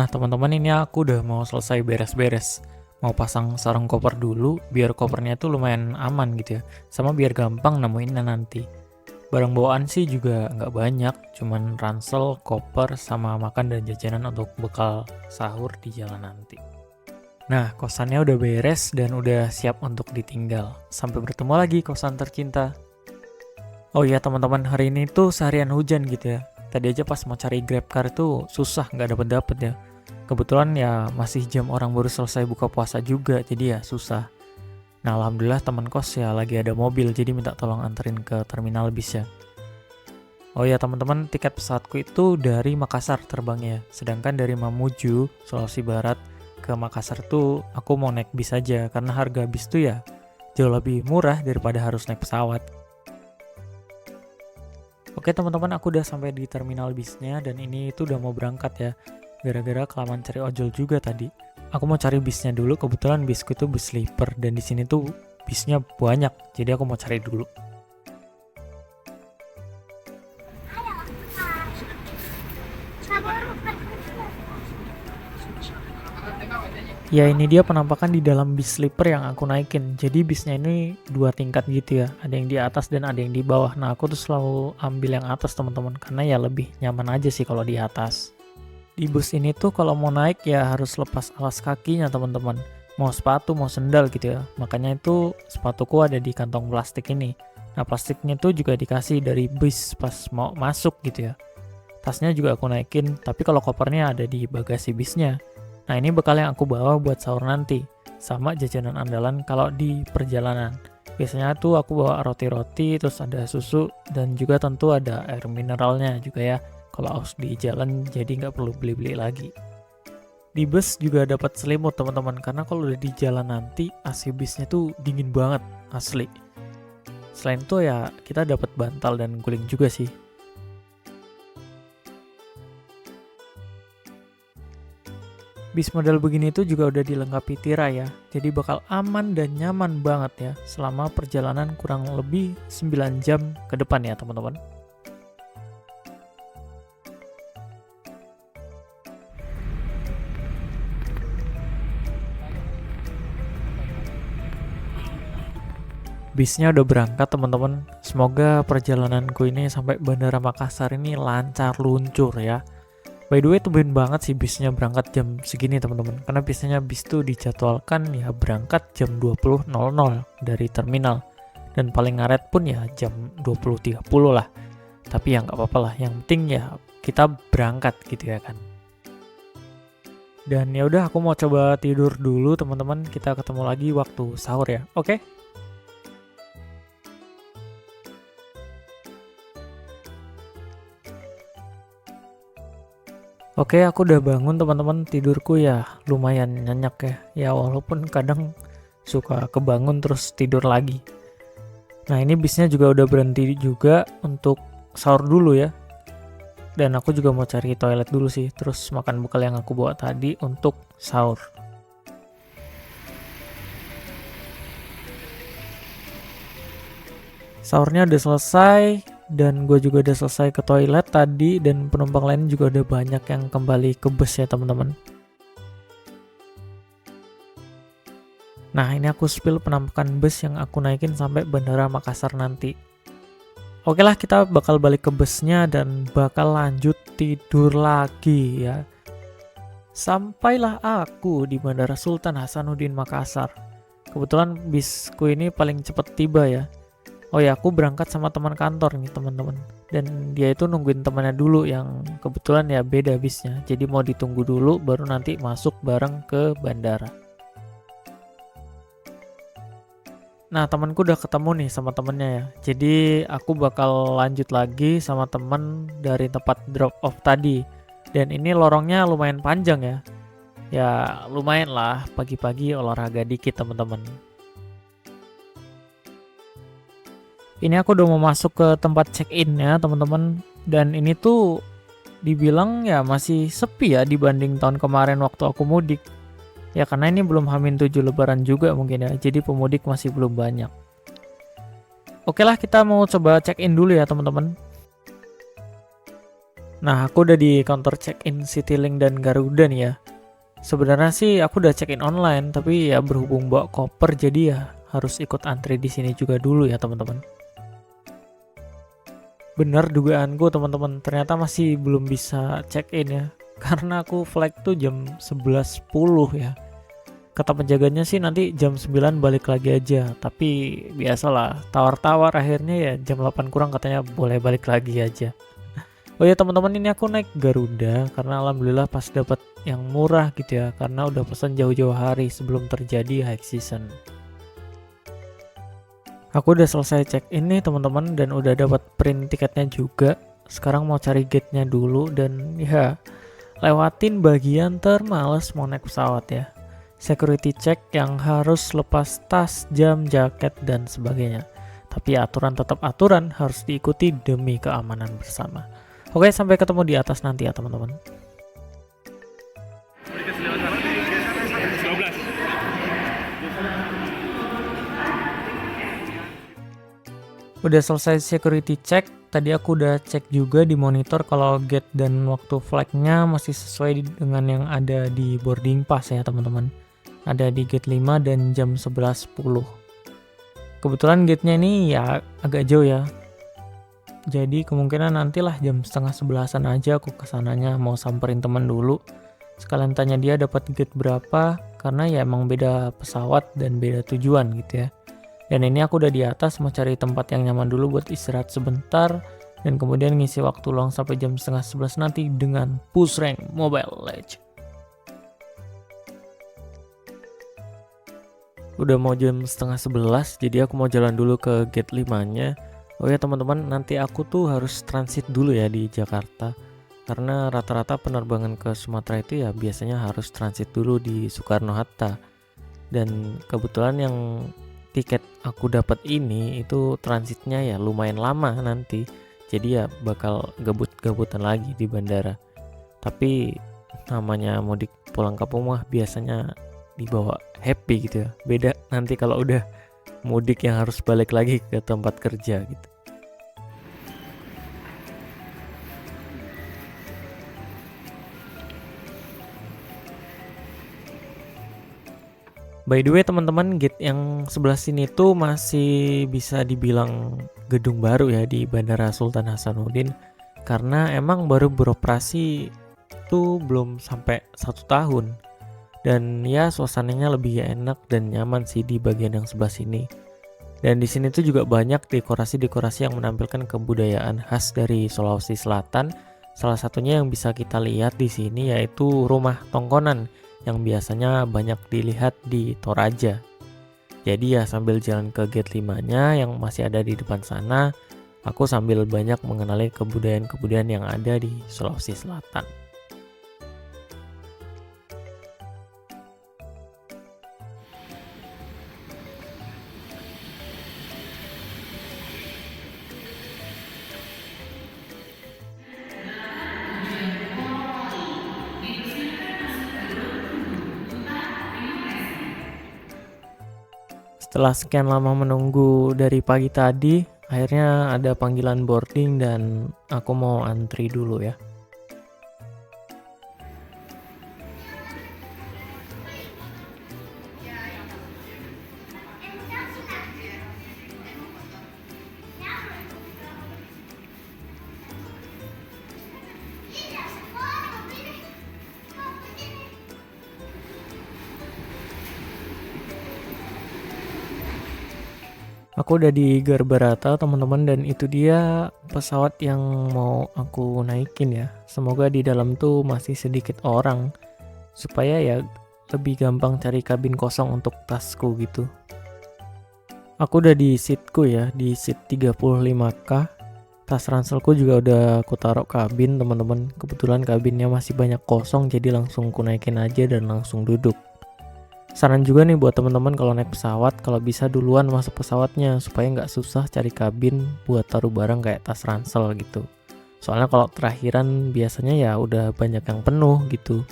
Nah teman-teman, ini aku udah mau selesai beres-beres. Mau pasang sarung koper dulu, biar kopernya tuh lumayan aman gitu ya. Sama biar gampang nemuinnya nanti. Barang bawaan sih juga nggak banyak, cuman ransel, koper, sama makan dan jajanan untuk bekal sahur di jalan nanti. Nah, kosannya udah beres dan udah siap untuk ditinggal. Sampai bertemu lagi kosan tercinta. Oh iya teman-teman, hari ini tuh seharian hujan gitu ya. Tadi aja pas mau cari GrabCar tuh susah, nggak dapet-dapet ya. Kebetulan ya masih jam orang baru selesai buka puasa juga, jadi ya susah. Nah alhamdulillah teman kos ya lagi ada mobil, jadi minta tolong anterin ke terminal bis ya. Oh ya teman-teman, tiket pesawatku itu dari Makassar terbangnya. Sedangkan dari Mamuju, Sulawesi Barat ke Makassar tuh aku mau naik bis aja, karena harga bis tuh ya jauh lebih murah daripada harus naik pesawat. Oke teman-teman, aku udah sampai di terminal bisnya dan ini tuh udah mau berangkat ya. Gara-gara kelamaan cari ojol juga tadi. Aku mau cari bisnya dulu, kebetulan bisku itu bis sleeper dan di sini tuh bisnya banyak. Jadi aku mau cari dulu. Ya ini dia penampakan di dalam bis sleeper yang aku naikin. Jadi bisnya ini 2 tingkat gitu ya. Ada yang di atas dan ada yang di bawah. Nah aku tuh selalu ambil yang atas teman-teman, karena ya lebih nyaman aja sih kalau di atas. Di bus ini tuh kalau mau naik ya harus lepas alas kakinya teman-teman. Mau sepatu mau sendal gitu ya. Makanya itu sepatuku ada di kantong plastik ini. Nah plastiknya tuh juga dikasih dari bis pas mau masuk gitu ya. Tasnya juga aku naikin, tapi kalau kopernya ada di bagasi bisnya. Nah ini bekal yang aku bawa buat sahur nanti, sama jajanan andalan kalau di perjalanan. Biasanya tuh aku bawa roti-roti, terus ada susu, dan juga tentu ada air mineralnya juga ya. Kalau aus di jalan jadi nggak perlu beli-beli lagi. Di bus juga dapat selimut teman-teman, karena kalau udah di jalan nanti AC bisnya tuh dingin banget, asli. Selain itu ya kita dapat bantal dan guling juga sih. Bis model begini tuh juga udah dilengkapi tirai ya, jadi bakal aman dan nyaman banget ya selama perjalanan kurang lebih 9 jam ke depan ya teman-teman. Bisnya udah berangkat teman-teman, semoga perjalananku ini sampai Bandara Makassar ini lancar luncur ya. By the way, tumben banget sih bisnya berangkat jam segini teman-teman. Karena biasanya bis tuh dijadwalkan ya berangkat jam 20.00 dari terminal. Dan paling ngaret pun ya jam 20.30 lah. Tapi ya nggak apa-apa lah. Yang penting ya kita berangkat gitu ya kan. Dan ya udah aku mau coba tidur dulu teman-teman. Kita ketemu lagi waktu sahur ya. Oke? Oke, aku udah bangun teman-teman. Tidurku ya lumayan nyenyak ya. Ya walaupun kadang suka kebangun terus tidur lagi. Nah ini bisnya juga udah berhenti juga untuk sahur dulu ya. Dan aku juga mau cari toilet dulu sih. Terus makan bekal yang aku bawa tadi untuk sahur. Sahurnya udah selesai. Dan gue juga udah selesai ke toilet tadi. Dan penumpang lain juga udah banyak yang kembali ke bus ya teman-teman. Nah ini aku spill penampakan bus yang aku naikin sampai Bandara Makassar nanti. Oke lah, kita bakal balik ke busnya dan bakal lanjut tidur lagi ya. Sampailah aku di Bandara Sultan Hasanuddin Makassar. Kebetulan bisku ini paling cepat tiba ya. Oh ya, aku berangkat sama teman kantor nih teman-teman. Dan dia itu nungguin temannya dulu yang kebetulan ya beda bisnya. Jadi mau ditunggu dulu baru nanti masuk bareng ke bandara. Nah temanku udah ketemu nih sama temennya ya. Jadi aku bakal lanjut lagi sama temen dari tempat drop off tadi. Dan ini lorongnya lumayan panjang ya. Ya lumayan lah pagi-pagi olahraga dikit teman-teman. Ini aku udah mau masuk ke tempat check-in ya teman-teman. Dan ini tuh dibilang ya masih sepi ya dibanding tahun kemarin waktu aku mudik. Ya karena ini belum H-7 lebaran juga mungkin ya. Jadi pemudik masih belum banyak. Oke lah, kita mau coba check-in dulu ya teman-teman. Nah, aku udah di counter check-in Citylink dan Garuda nih ya. Sebenarnya sih aku udah check-in online, tapi ya berhubung bawa koper jadi ya harus ikut antri di sini juga dulu ya teman-teman. Bener dugaanku teman-teman, ternyata masih belum bisa check-in ya. Karena aku flight tuh jam 11.10 ya. Kata penjaganya sih nanti jam 9 balik lagi aja. Tapi biasalah, tawar-tawar akhirnya ya jam 8 kurang katanya boleh balik lagi aja. Oh ya teman-teman, ini aku naik Garuda karena alhamdulillah pas dapat yang murah gitu ya. Karena udah pesan jauh-jauh hari sebelum terjadi high season. Aku udah selesai check in nih teman-teman dan udah dapat print tiketnya juga. Sekarang mau cari gate-nya dulu dan ya lewatin bagian termales mau naik pesawat ya. Security check yang harus lepas tas, jam, jaket dan sebagainya. Tapi aturan tetap aturan, harus diikuti demi keamanan bersama. Oke, sampai ketemu di atas nanti ya teman-teman. Udah selesai security check, tadi aku udah cek juga di monitor kalau gate dan waktu flag-nya masih sesuai dengan yang ada di boarding pass ya teman-teman. Ada di gate 5 dan jam 11.10. Kebetulan gate-nya ini ya agak jauh ya. Jadi kemungkinan nantilah jam setengah 11-an aja aku kesananya, mau samperin teman dulu. Sekalian tanya dia dapat gate berapa, karena ya emang beda pesawat dan beda tujuan gitu ya. Dan ini aku udah di atas, mau cari tempat yang nyaman dulu buat istirahat sebentar. Dan kemudian ngisi waktu luang sampai jam setengah 11 nanti dengan push rank Mobile Legends. Udah mau jam setengah 11, jadi aku mau jalan dulu ke gate 5-nya. Oh ya teman-teman, nanti aku tuh harus transit dulu ya di Jakarta. Karena rata-rata penerbangan ke Sumatera itu ya biasanya harus transit dulu di Soekarno-Hatta. Dan kebetulan yang tiket aku dapat ini itu transitnya ya lumayan lama nanti, jadi ya bakal gabut-gabutan lagi di bandara. Tapi namanya mudik pulang kampung mah biasanya dibawa happy gitu ya, beda nanti kalau udah mudik yang harus balik lagi ke tempat kerja gitu. By the way teman-teman, gate yang sebelah sini tuh masih bisa dibilang gedung baru ya di Bandara Sultan Hasanuddin. Karena emang baru beroperasi tuh belum sampai 1 tahun. Dan ya suasananya lebih enak dan nyaman sih di bagian yang sebelah sini. Dan di sini tuh juga banyak dekorasi-dekorasi yang menampilkan kebudayaan khas dari Sulawesi Selatan. Salah satunya yang bisa kita lihat di sini yaitu rumah tongkonan yang biasanya banyak dilihat di Toraja. Jadi ya sambil jalan ke gate 5-nya yang masih ada di depan sana, aku sambil banyak mengenali kebudayaan-kebudayaan yang ada di Sulawesi Selatan. Setelah sekian lama menunggu dari pagi tadi, akhirnya ada panggilan boarding dan aku mau antri dulu ya. Aku udah di Garbarata teman-teman, dan itu dia pesawat yang mau aku naikin ya. Semoga di dalam tuh masih sedikit orang supaya ya lebih gampang cari kabin kosong untuk tasku gitu. Aku udah di seatku ya, di seat 35K. Tas ranselku juga udah aku taruh kabin teman-teman. Kebetulan kabinnya masih banyak kosong, jadi langsung ku naikin aja dan langsung duduk. Saran juga nih buat teman-teman kalau naik pesawat, kalau bisa duluan masuk pesawatnya supaya nggak susah cari kabin buat taruh barang kayak tas ransel gitu. Soalnya kalau terakhiran biasanya ya udah banyak yang penuh gitu.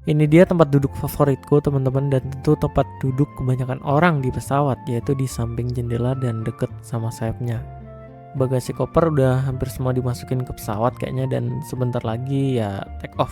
Ini dia tempat duduk favoritku teman-teman, dan tentu tempat duduk kebanyakan orang di pesawat, yaitu di samping jendela dan deket sama sayapnya. Bagasi koper udah hampir semua dimasukin ke pesawat kayaknya, dan sebentar lagi ya take off.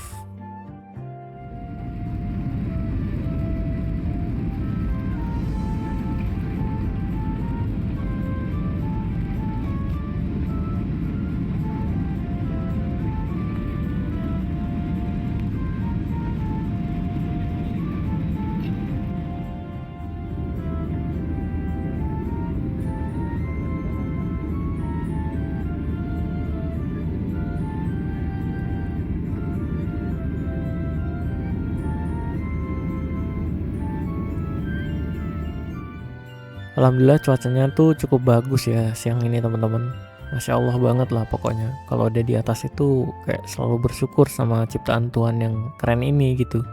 Alhamdulillah cuacanya tuh cukup bagus ya siang ini teman-teman. Masya Allah banget lah pokoknya. Kalau ada di atas itu kayak selalu bersyukur sama ciptaan Tuhan yang keren ini gitu.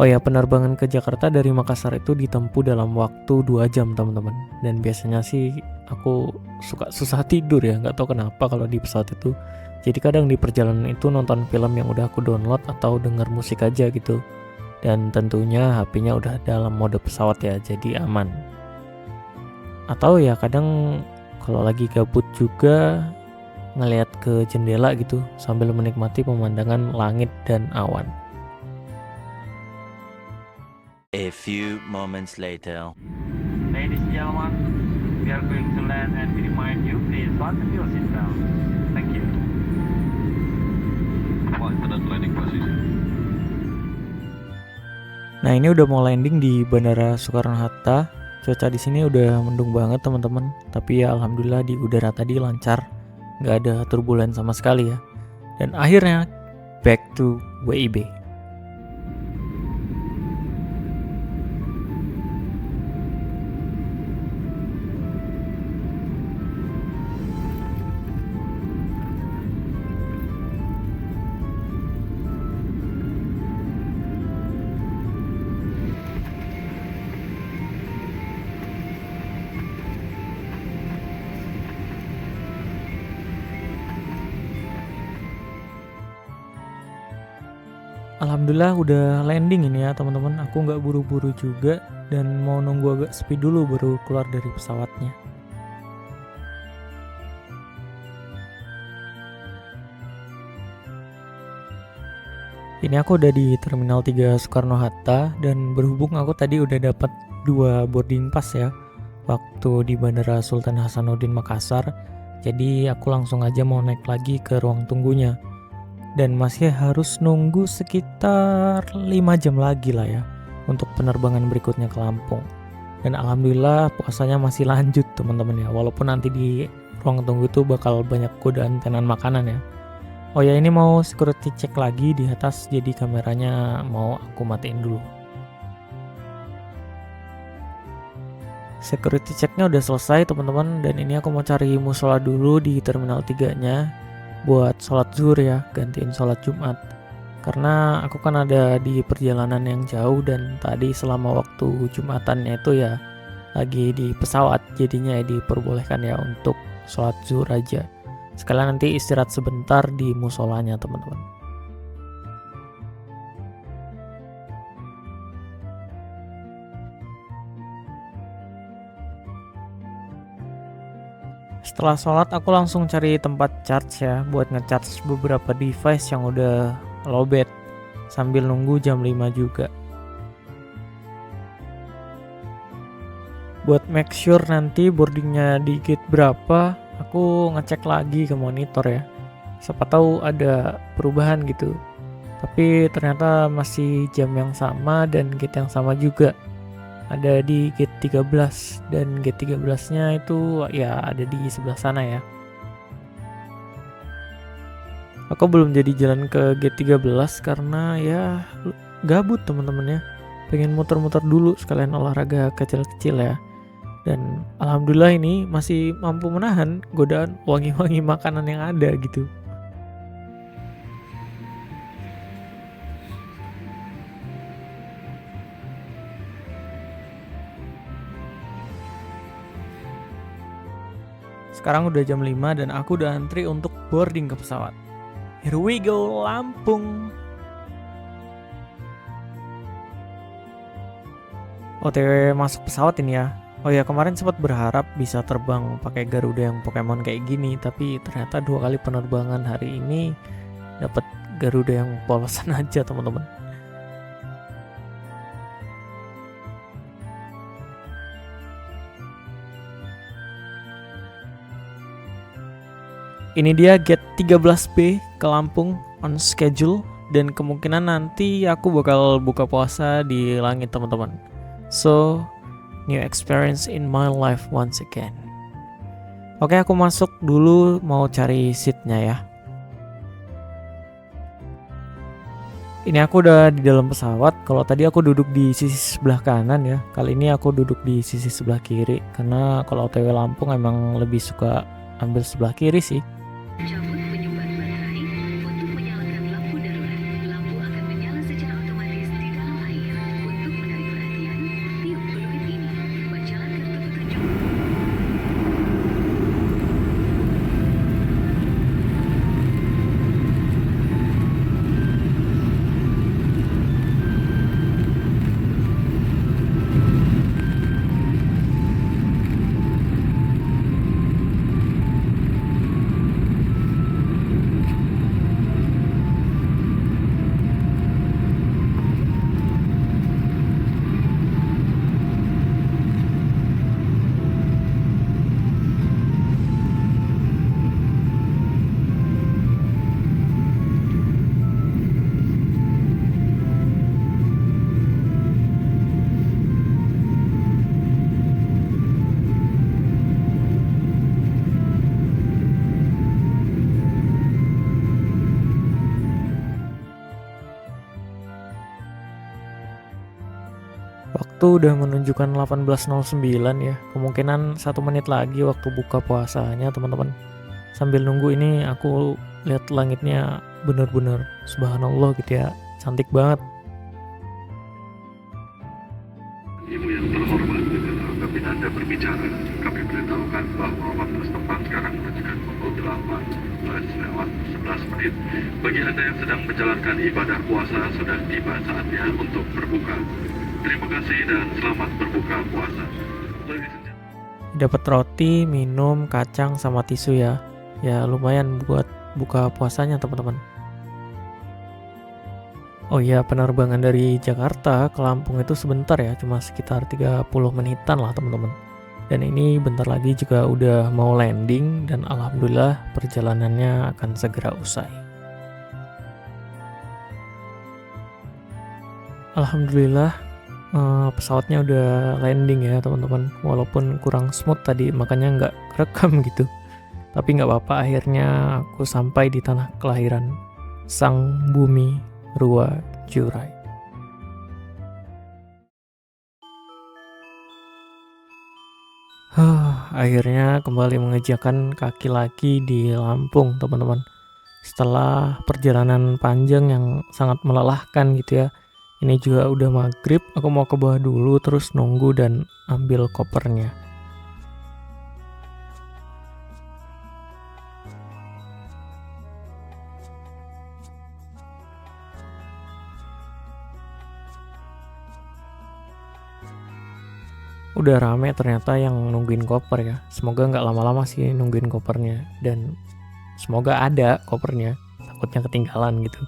Oh ya, penerbangan ke Jakarta dari Makassar itu ditempuh dalam waktu 2 jam teman-teman. Dan biasanya sih aku suka susah tidur ya, nggak tahu kenapa kalau di pesawat itu. Jadi kadang di perjalanan itu nonton film yang udah aku download atau denger musik aja gitu. Dan tentunya HP-nya udah dalam mode pesawat ya, jadi aman. Atau ya kadang kalau lagi gabut juga ngeliat ke jendela gitu sambil menikmati pemandangan langit dan awan. A few moments later. Ladies and gentlemen, we are going to land and we remind you, please fasten your seatbelt. Thank you. Alternate landing position. Nah, ini udah mau landing di Bandara Soekarno-Hatta. Cuaca di sini udah mendung banget teman-teman, tapi ya alhamdulillah di udara tadi lancar, nggak ada turbulen sama sekali ya. Dan akhirnya back to WIB. Alhamdulillah udah landing ini ya teman-teman. Aku nggak buru-buru juga dan mau nunggu agak sepi dulu baru keluar dari pesawatnya. Ini aku udah di Terminal 3 Soekarno-Hatta, dan berhubung aku tadi udah dapat 2 boarding pass ya waktu di Bandara Sultan Hasanuddin Makassar. Jadi aku langsung aja mau naik lagi ke ruang tunggunya. Dan masih harus nunggu sekitar 5 jam lagi lah ya untuk penerbangan berikutnya ke Lampung. Dan alhamdulillah puasanya masih lanjut teman-teman ya, walaupun nanti di ruang tunggu itu bakal banyak godaan tenan makanan ya. Oh ya, ini mau security check lagi di atas, jadi kameranya mau aku matiin dulu. Security checknya udah selesai teman-teman, dan ini aku mau cari musola dulu di Terminal 3-nya buat sholat zuhur ya, gantiin sholat Jumat. Karena aku kan ada di perjalanan yang jauh, dan tadi selama waktu Jumatannya itu ya lagi di pesawat, jadinya ya diperbolehkan ya untuk sholat zuhur aja. Sekalian nanti istirahat sebentar di musolanya teman-teman. Setelah sholat aku langsung cari tempat charge ya buat ngecharge beberapa device yang udah lowbat sambil nunggu jam 5 juga. Buat make sure nanti boardingnya di gate berapa, aku ngecek lagi ke monitor ya. Siapa tahu ada perubahan gitu. Tapi ternyata masih jam yang sama dan gate yang sama juga. Ada di gate 13, dan gate 13-nya itu ya ada di sebelah sana ya. Aku belum jadi jalan ke gate 13 karena ya gabut teman-teman ya. Pengen muter-muter dulu sekalian olahraga kecil-kecil ya. Dan alhamdulillah ini masih mampu menahan godaan wangi-wangi makanan yang ada gitu. Sekarang udah jam 5 dan aku udah antri untuk boarding ke pesawat. Here we go, Lampung. OTW masuk pesawat ini ya. Oh ya, kemarin sempat berharap bisa terbang pakai Garuda yang Pokemon kayak gini, tapi ternyata 2 kali penerbangan hari ini dapat Garuda yang polosan aja teman-teman. Ini dia gate 13B ke Lampung on schedule, dan kemungkinan nanti aku bakal buka puasa di langit teman-teman. So, new experience in my life once again. Oke, aku masuk dulu mau cari seatnya ya. Ini aku udah di dalam pesawat. Kalau tadi aku duduk di sisi sebelah kanan ya, kali ini aku duduk di sisi sebelah kiri. Karena kalau OTW Lampung emang lebih suka ambil sebelah kiri sih. Cabut penyumbat baterai untuk menyalakan lampu darurat. Lampu akan menyala secara otomatis di dalam air. Untuk menarik perhatian, tiup peluit ini. Bacalah kartu petunjuk. Waktu udah menunjukkan 18.09 ya. Kemungkinan 1 menit lagi waktu buka puasanya teman-teman. Sambil nunggu ini aku lihat langitnya bener-bener subhanallah gitu ya. Cantik banget. Ibu yang terhormat, apabila Anda berbicara, kami beritahukan bahwa waktu setempat sekarang menunjukkan pukul 8 lewat 11 menit. Bagi Anda yang sedang menjalankan ibadah puasa, sudah tiba saatnya untuk berbuka. Terima kasih dan selamat berbuka puasa. Dapat roti, minum, kacang, sama tisu ya. Ya lumayan buat buka puasanya teman-teman. Oh iya, penerbangan dari Jakarta ke Lampung itu sebentar ya, cuma sekitar 30 menitan lah teman-teman. Dan ini bentar lagi juga udah mau landing dan alhamdulillah perjalanannya akan segera usai. Alhamdulillah pesawatnya udah landing ya teman-teman, walaupun kurang smooth tadi makanya nggak kerekam gitu, tapi nggak apa-apa, akhirnya aku sampai di tanah kelahiran sang bumi Rua Jurai. Akhirnya kembali mengejakkan kaki lagi di Lampung teman-teman, setelah perjalanan panjang yang sangat melelahkan gitu ya. Ini juga udah maghrib, aku mau ke bawah dulu terus nunggu dan ambil kopernya. Udah rame ternyata yang nungguin koper ya. Semoga nggak lama-lama sih nungguin kopernya, dan semoga ada kopernya, takutnya ketinggalan gitu.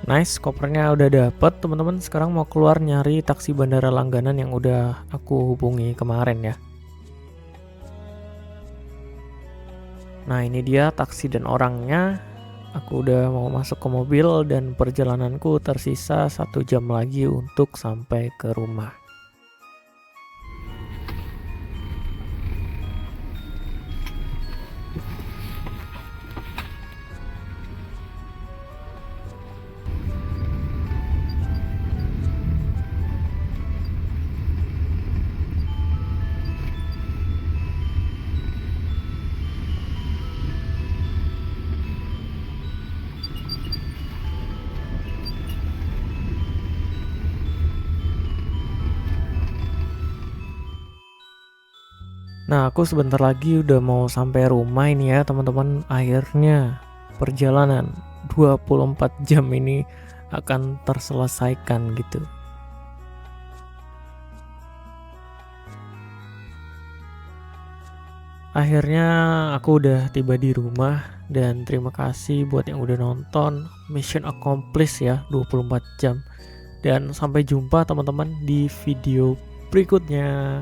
Nice, kopernya udah dapet teman-teman. Sekarang mau keluar nyari taksi bandara langganan yang udah aku hubungi kemarin ya. Nah ini dia taksi dan orangnya. Aku udah mau masuk ke mobil dan perjalananku tersisa 1 jam lagi untuk sampai ke rumah. Nah, aku sebentar lagi udah mau sampai rumah ini ya teman-teman. Akhirnya perjalanan 24 jam ini akan terselesaikan gitu. Akhirnya aku udah tiba di rumah dan terima kasih buat yang udah nonton. Mission accomplished ya, 24 jam. Dan sampai jumpa teman-teman di video berikutnya.